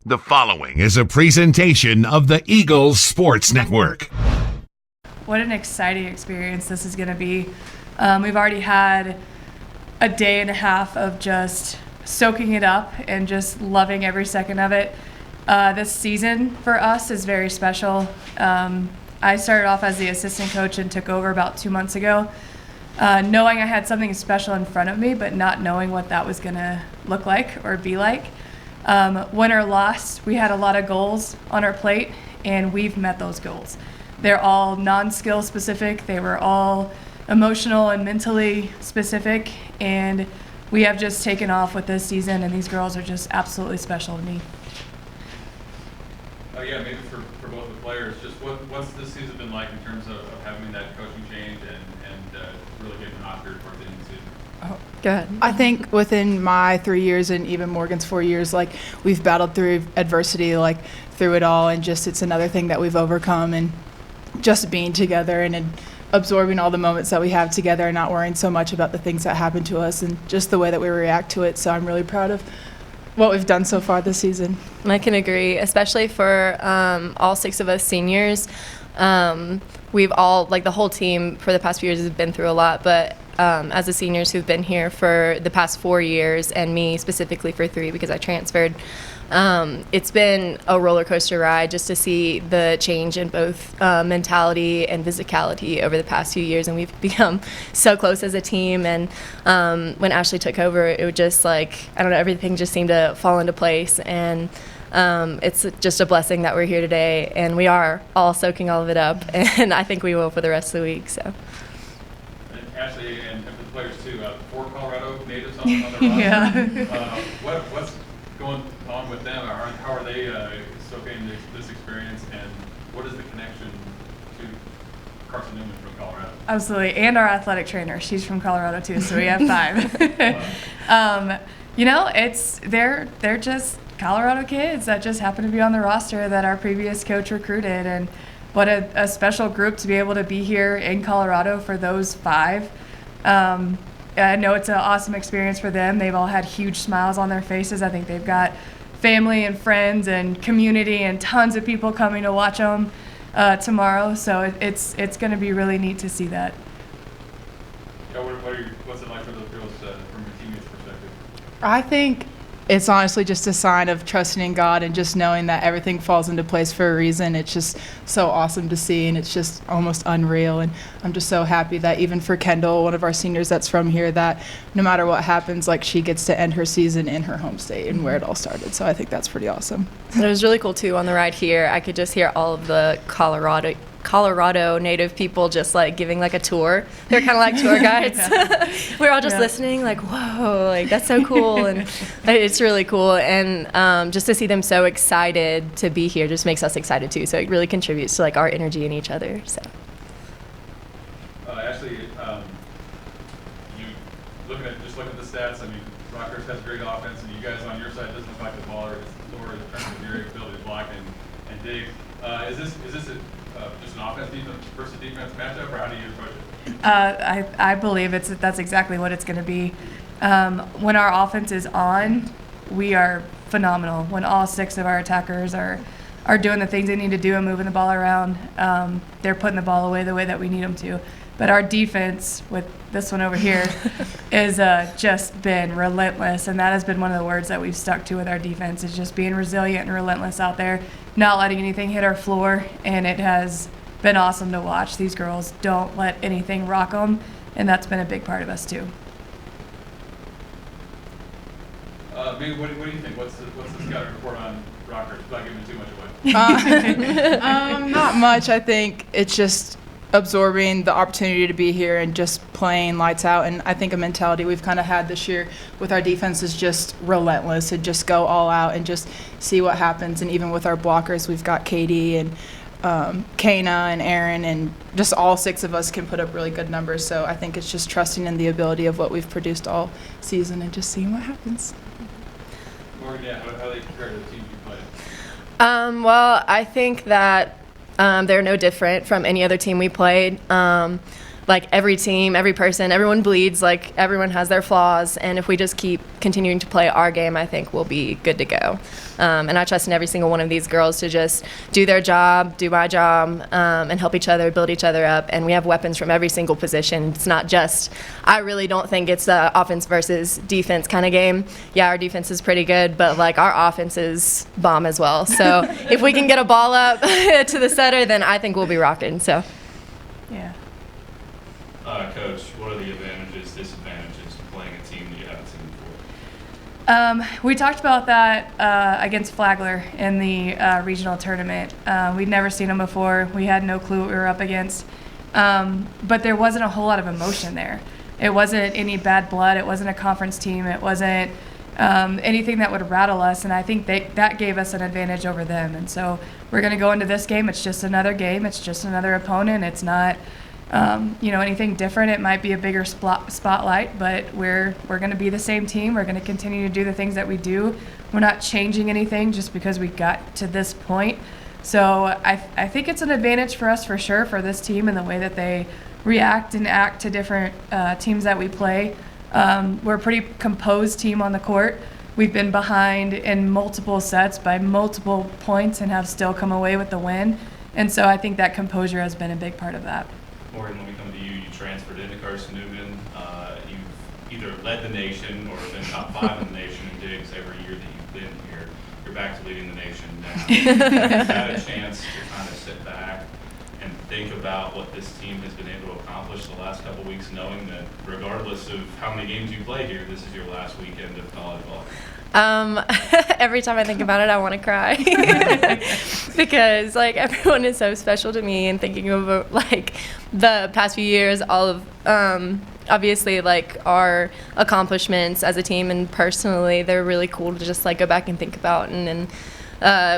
The following is a presentation of the Eagles Sports Network. What an exciting experience this is going to be. We've already had a day and a half of just soaking it up and just loving every second of it. This season for us is very special. I started off as the assistant coach and took over about 2 months ago, knowing I had something special in front of me, but not knowing what that was going to look like or be like. Win or loss, we had a lot of goals on our plate, and we've met those goals. They're all non-skill specific. They were all emotional and mentally specific, and we have just taken off with this season, and these girls are just absolutely special to me. Yeah, maybe for both the players, just what's this season been like in terms of having that coaching change and really getting hot here towards the end of the season? Oh, go ahead. I think within my 3 years and even Morgan's 4 years, like, we've battled through adversity, like, through it all, and just it's another thing that we've overcome, and just being together and absorbing all the moments that we have together and not worrying so much about the things that happen to us and just the way that we react to it. So I'm really proud of what we've done so far this season. I can agree, especially for all 6 of us seniors. We've all, like, the whole team for the past few years has been through a lot, but as the seniors who've been here for the past 4 years, and me specifically for 3 because I transferred, it's been a roller coaster ride just to see the change in both mentality and physicality over the past few years, and we've become so close as a team. And when Ashley took over, it was just like, I don't know, everything just seemed to fall into place, and it's just a blessing that we're here today, and we are all soaking all of it up, and I think we will for the rest of the week. So. Ashley, and for the players too, 4 Colorado natives on the roster. Yeah. What's going on with them? How are they soaking this experience, and what is the connection to Carson-Newman from Colorado? Absolutely, and our athletic trainer. She's from Colorado too, so we have 5. They're just Colorado kids that just happen to be on the roster that our previous coach recruited, and what a special group to be able to be here in Colorado for those 5. I know it's an awesome experience for them. They've all had huge smiles on their faces. I think they've got family and friends and community and tons of people coming to watch them tomorrow. So it's going to be really neat to see that. Yeah, what's it like for those girls from your teammates' perspective? I think it's honestly just a sign of trusting in God and just knowing that everything falls into place for a reason. It's just so awesome to see, and it's just almost unreal. And I'm just so happy that even for Kendall, one of our seniors that's from here, that no matter what happens, like, she gets to end her season in her home state and where it all started. So I think that's pretty awesome. It was really cool too on the ride here. I could just hear all of the Colorado native people just, like, giving, like, a tour. They're kind of like tour guides. We're all just listening, like, whoa, like, that's so cool. And it's really cool. And just to see them so excited to be here just makes us excited too. So it really contributes to, like, our energy in each other. So. Ashley, looking at the stats, I mean, Rockhurst has great offense, and you guys on your side doesn't look like the ball or the door in terms of your ability to block and dig. Is this just an offense defense versus defense matchup, or how do you approach it? I believe that's exactly what it's going to be. When our offense is on, we are phenomenal. When all 6 of our attackers are doing the things they need to do and moving the ball around, they're putting the ball away the way that we need them to. But our defense, with this one over here, is just been relentless, and that has been one of the words that we've stuck to with our defense, is just being resilient and relentless out there, not letting anything hit our floor, and it has been awesome to watch. These girls don't let anything rock them, and that's been a big part of us too. Maybe what do you think? What's the scouting report on Rockhurst without giving too much away? Not much. I think it's just absorbing the opportunity to be here and just playing lights out. And I think a mentality we've kind of had this year with our defense is just relentless and just go all out and just see what happens. And even with our blockers, we've got Katie and Kana and Aaron, and just all 6 of us can put up really good numbers. So I think it's just trusting in the ability of what we've produced all season and just seeing what happens. Morgan, yeah, how do they compare to the teams you played? Well, I think that they're no different from any other team we played. like every team, every person, everyone bleeds, like everyone has their flaws, and if we just keep continuing to play our game, I think we'll be good to go. And I trust in every single one of these girls to just do their job, do my job, and help each other, build each other up. And we have weapons from every single position. It's not just, I really don't think it's the offense versus defense kind of game. Yeah, our defense is pretty good, but like our offense is bomb as well. So if we can get a ball up to the setter, then I think we'll be rocking. So, Yeah. Coach, what are the advantages, disadvantages to playing a team that you haven't seen before? We talked about that against Flagler in the regional tournament. We'd never seen them before. We had no clue what we were up against. But there wasn't a whole lot of emotion there. It wasn't any bad blood. It wasn't a conference team. It wasn't anything that would rattle us. And I think that gave us an advantage over them. And so we're going to go into this game. It's just another game. It's just another opponent. It's not anything different. It might be a bigger spotlight, but we're going to be the same team. We're going to continue to do the things that we do. We're not changing anything just because we got to this point. So I think it's an advantage for us for sure, for this team and the way that they react and act to different teams that we play. We're a pretty composed team on the court. We've been behind in multiple sets by multiple points and have still come away with the win. And so I think that composure has been a big part of that. Morgan, when we come to you, you transferred into Carson-Newman. You've either led the nation or been top 5 in the nation in digs every year that you've been here. You're back to leading the nation now. You've had a chance to kind of sit back and think about what this team has been able to accomplish the last couple of weeks, knowing that regardless of how many games you play here, this is your last weekend of college ball. Every time I think about it, I want to cry because like everyone is so special to me, and thinking of like the past few years, all of obviously like our accomplishments as a team and personally, they're really cool to just like go back and think about. And in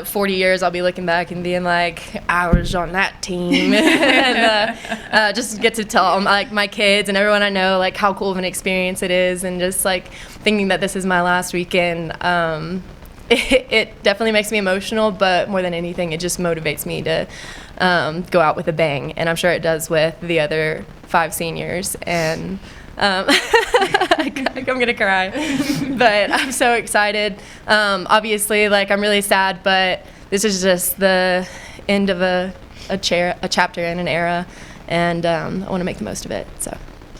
40 years, I'll be looking back and being like, I was on that team, and just get to tell like my kids and everyone I know like how cool of an experience it is, and just like thinking that this is my last weekend. It definitely makes me emotional, but more than anything, it just motivates me to go out with a bang, and I'm sure it does with the other 5 seniors. And I'm gonna cry, but I'm so excited. Obviously, like I'm really sad, but this is just the end of a chapter in an era, and I want to make the most of it. So,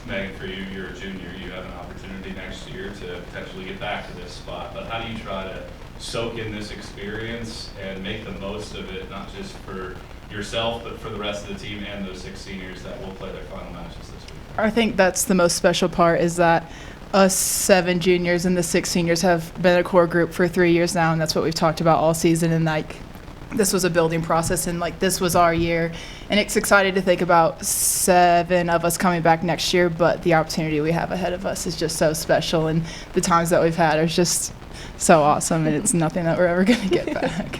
Megan, for you, you're a junior. You have an opportunity next year to potentially get back to this spot. But how do you try to soak in this experience and make the most of it, not just for yourself, but for the rest of the team and those 6 seniors that will play their final matches this week? I think that's the most special part, is that us 7 juniors and the 6 seniors have been a core group for 3 years now, and that's what we've talked about all season. And like, this was a building process, and like this was our year, and it's exciting to think about 7 of us coming back next year. But the opportunity we have ahead of us is just so special, and the times that we've had are just so awesome, and it's nothing that we're ever going to get back.